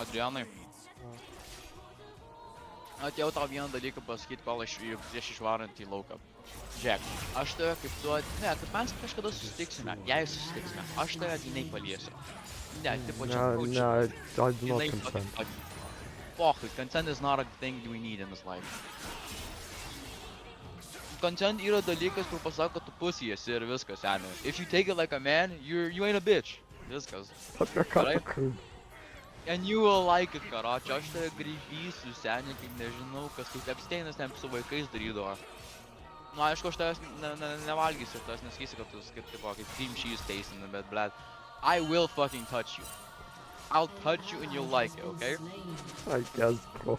Adrianai, atėjau tau vieną dalyką pasakyti, kol prieš išvarant į lauką. Žiūrėk, aš tave kaip tu, ne, kad mes kažkada susitiksime, jei susitiksime, aš tave giliai paliesiu. Ne, tipo čia No, kaučiu. no, I do not consent. Pochui, consent is not a thing we need in this life. Consent yra dalykas, kur pasako, kad tu pussy esi ir viskas, seniai. If you take it like a man, you ain't a bitch. Viskas. Stop your cup Gerai? of cream. And you will like it, karoči, aš tave grįbysiu, seniai, kaip nežinau, kas kaip Epsteinas ten su vaikais darydavo. Nu, aišku, aš tavęs nevalgysiu, tavęs nesakysiu, kad tu kaip cream cheese tasting, bet, bled, I will fucking touch you. I'll touch you and you'll like it, okay? I guess, bro.